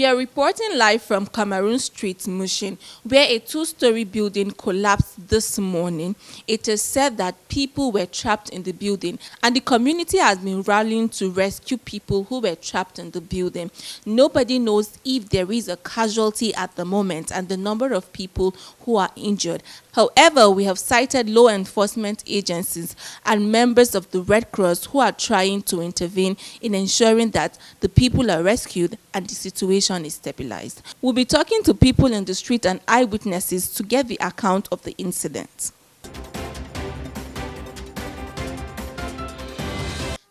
We are reporting live from Cameroon Street, Mushin, where a two-story building collapsed this morning. It is said that people were trapped in the building, and the community has been rallying to rescue people who were trapped in the building. Nobody knows if there is a casualty at the moment and the number of people who are injured. However, we have cited law enforcement agencies and members of the Red Cross who are trying to intervene in ensuring that the people are rescued and the situation is stabilized. We'll be talking to people in the street and eyewitnesses to get the account of the incident.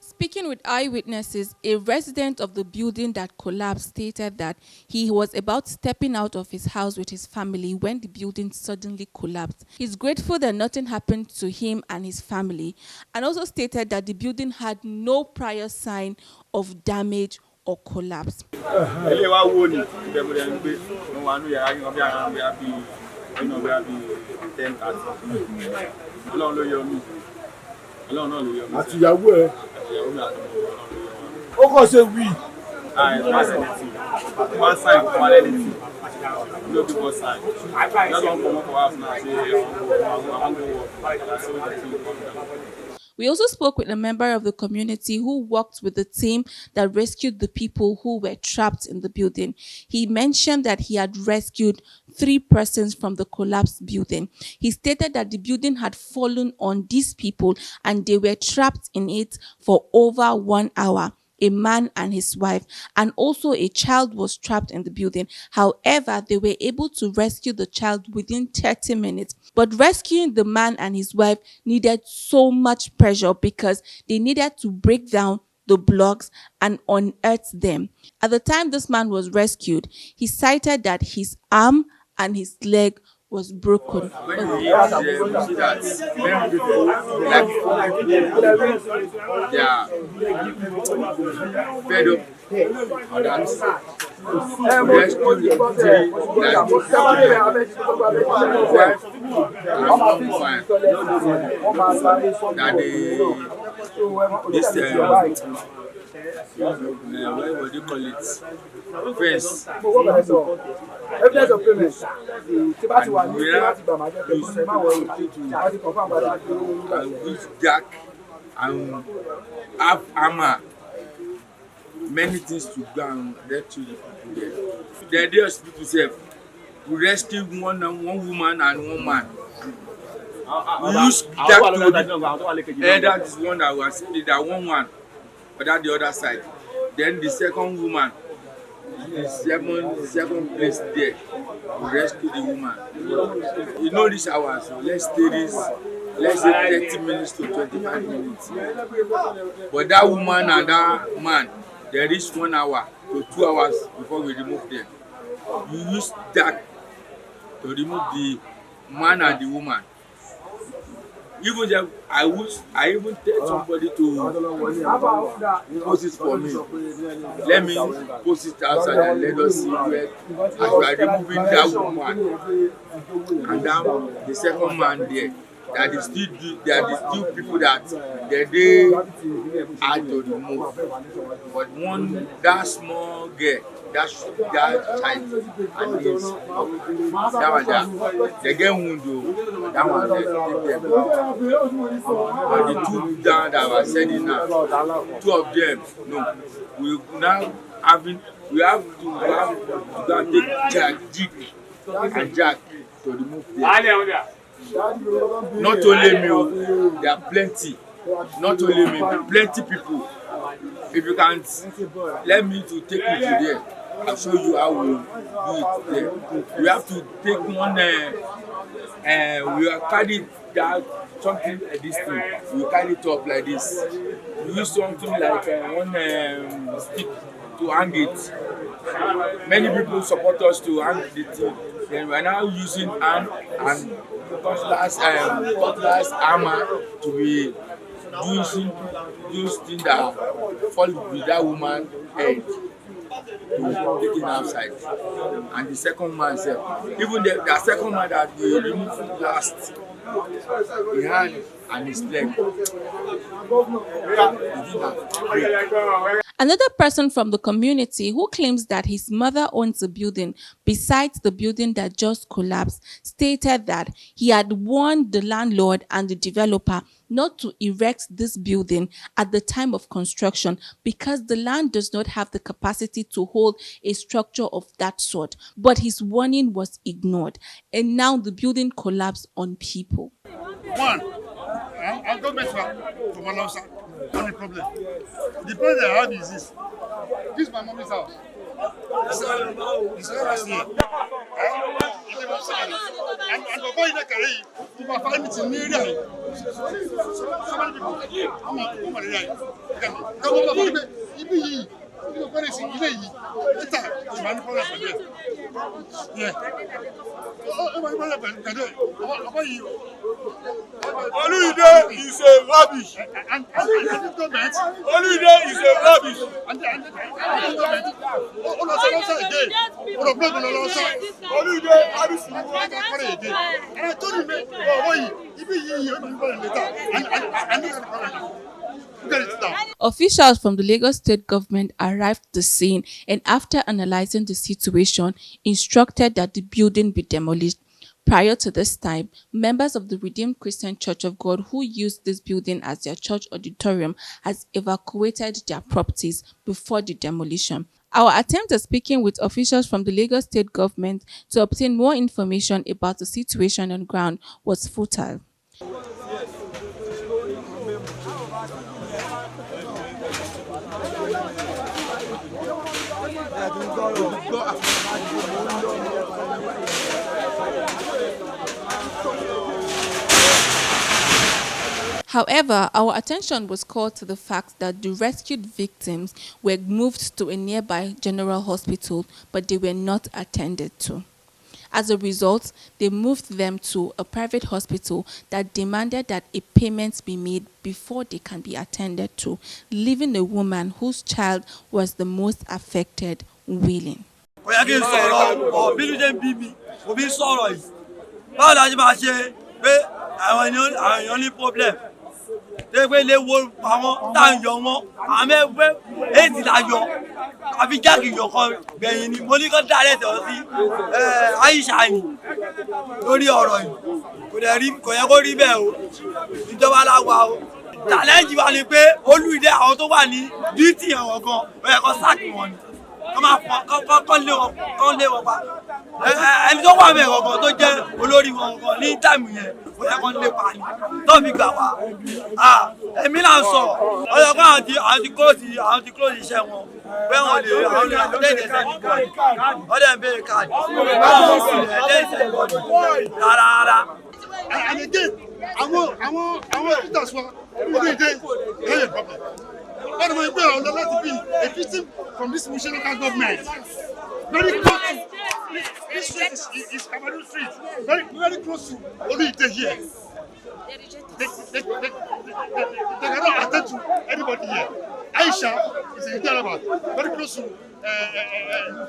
Speaking with eyewitnesses, a resident of the building that collapsed stated that he was about stepping out of his house with his family when the building suddenly collapsed. He's grateful that nothing happened to him and his family, and also stated that the building had no prior sign of damage or collapse. We also spoke with a member of the community who worked with the team that rescued the people who were trapped in the building. He mentioned that he had rescued 3 persons from the collapsed building. He stated that the building had fallen on these people and they were trapped in it for over 1 hour. A man and his wife, and also a child was trapped in the building. However, they were able to rescue the child within 30 minutes. But rescuing the man and his wife needed so much pressure because they needed to break down the blocks and unearth them. At the time this man was rescued, he cited that his arm and his leg was broken. When you eat there, you see that many people, like they are fed up on that. Rescue the three, like wife and fine. That what do you call it? Fence. Evidence of payment. And we use jack and have hammer, many things to go and rescue the people there. The hospital self, we rescue one woman and one man. We use jack to that is one that was that one, but at the other side. Then the second woman, the second place there, we rescue the woman. You know this hour, so let's stay this, let's say 30 minutes to 25 minutes. But that woman and that man, they reach 1 hour to 2 hours before we remove them. You use that to remove the man and the woman. Even if I even tell somebody to post it for me. Let me post it outside and let us see where as we are removing that woman and then the second man there. That is still people that they had to remove. But one that small girl, that child and this that one that they get wound though, that one they take them. And the two down that was sending now, 2 of them, no, we now we have to go and take jig and jack to remove them. Not only me, there are plenty. Not only me, plenty people. If you can't let me to take you to there, I'll show you how we do it there. We have to take one. We are carrying that something like this thing. We carry it up like this. We use something like one stick to hang it. Many people support us to hang the thing. Then we are now using hand and cutlass hammer to be using those things that fall with that woman's head to take it outside. And the second man said, even the second man that we removed last, he hand and his leg. Another person from the community who claims that his mother owns a building besides the building that just collapsed stated that he had warned the landlord and the developer not to erect this building at the time of construction because the land does not have the capacity to hold a structure of that sort. But his warning was ignored, and now the building collapsed on people. One, I'll go back to Malausa. Only problem. The problem I have is this. This is my mommy's house. It's last year. And the boy in the carry, to my family to near there. So many people. I'm a guy. Come on, you yeah. Holiday is a rubbish. And the government. Holiday is a rubbish. And the government. On again. On a blood on the side. Holiday, I And I told him, oh, he be here, and officials from the Lagos State government arrived at the scene and, after analyzing the situation, instructed that the building be demolished. Prior to this time, members of the Redeemed Christian Church of God who used this building as their church auditorium has evacuated their properties before the demolition. Our attempt at speaking with officials from the Lagos State government to obtain more information about the situation on ground was futile. However, our attention was called to the fact that the rescued victims were moved to a nearby general hospital, but they were not attended to. As a result, they moved them to a private hospital that demanded that a payment be made before they can be attended to, leaving a woman whose child was the most affected wailing. They will lay wool power down your mom. I'm a way, ain't it? I be jacking your call, being in Monica Direct or I shine. Don't you all? Could I read Koyago Rebel? You don't allow challenge you only pay only the auto money, duty or go where I got sack one. Come on, come live. And don't want me to go to jail. Olórí wọn go ní time yẹn. Ó yẹ kó lè pa ni. Tó fi gbà wá. Èmi là ń sọ. Ó yẹ kó àti close iṣẹ́ wọn. Bẹ́ẹ̀ wọ́n lè àwọn lè lè send body. Ó dẹ̀ ń béèrè káàdì. Lè send body. Rárá. And again, àwọn hospitals wa wọ́n dey very problem. What am I doing? I'd like to be a victim from this Mushin local government. Very close to this street is Cameroon Street. Very close to Oluite here. They cannot attend to anybody here. Aisha is in Taraba, very close to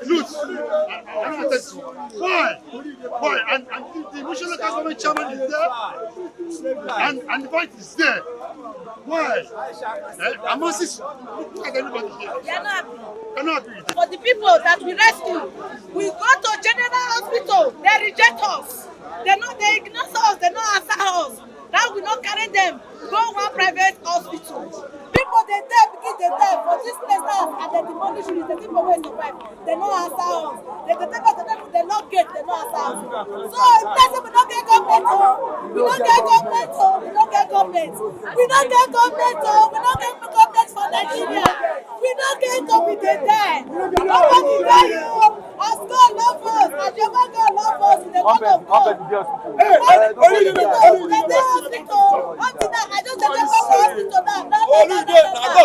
Lutz. Why? And the Mushin local government chairman is there, and the fight is there. Why? Amosis, look at everybody here. They are not Cannot agree. for the people that we rescue. We go to general hospital, they reject us. They ignore us, they don't answer us. Now we don't carry them, go one private hospital. People they die because they die for this place now and they demolish it. The people will survive. They don't answer us. They take us to them, they not get, they don't answer us. So if that's we don't get government, we don't get government, we don't get government. We don't get government, we don't get government for Nigeria. We don't get government, they die. Nobody die you. As God love us, as Jehovah God love us, the word of God. Hey, hospital. Until now, I just take hospital now.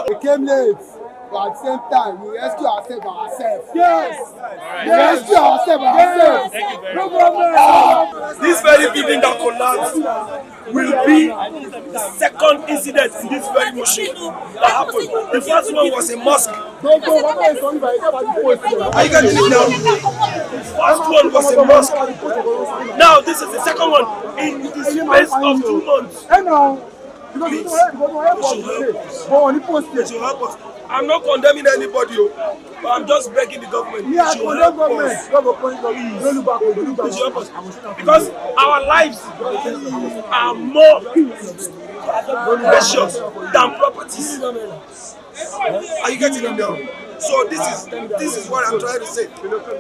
We came late, but at the same time, we rescue ourselves by ourselves. Yes! We rescue ourselves by ourselves. No problem. This very building that collapsed will be the second incident in this very Mushin that happened. The first one was a mosque. Are you getting it now? The first one was a mosque. Now this is the second one in the space of 2 months. Please, they should help us. I'm not condemning anybody, but I'm just begging the government. Me, I to condemn help government. us. Go point of view. Don't look back. Don't look Please help back. us. Because our lives are more precious than properties. Are you getting them now? So this is what I'm trying to say.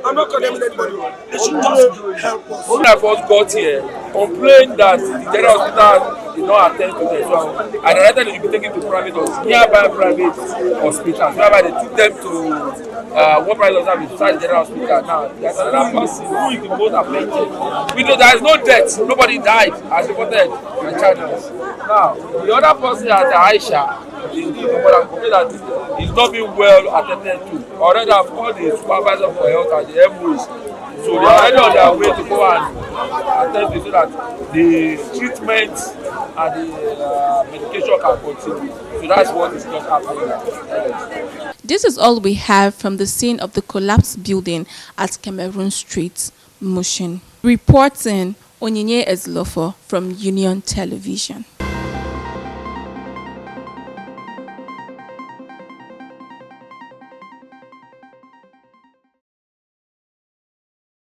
I'm not condemning anybody. They should just help us. When I first got here, complained that the general hospital did not attend to them. So I directed them to be taken to private hospitals, nearby private hospitals, whereby they took them to one private hospital beside the general hospital. Now, there's another person who is the most affected. We know there is no death, nobody died as reported in the channels. Now, the other person at Aisha, complained that he's not being well attended to. Already I've called the supervisor for health and the MOs. So they are already on their way to go and attend to so that the treatment and the medication can continue. So that's what is just happening. This is all we have from the scene of the collapsed building at Cameroon Street, Mushin. Reporting Onyinye Ezlofo from Union Television.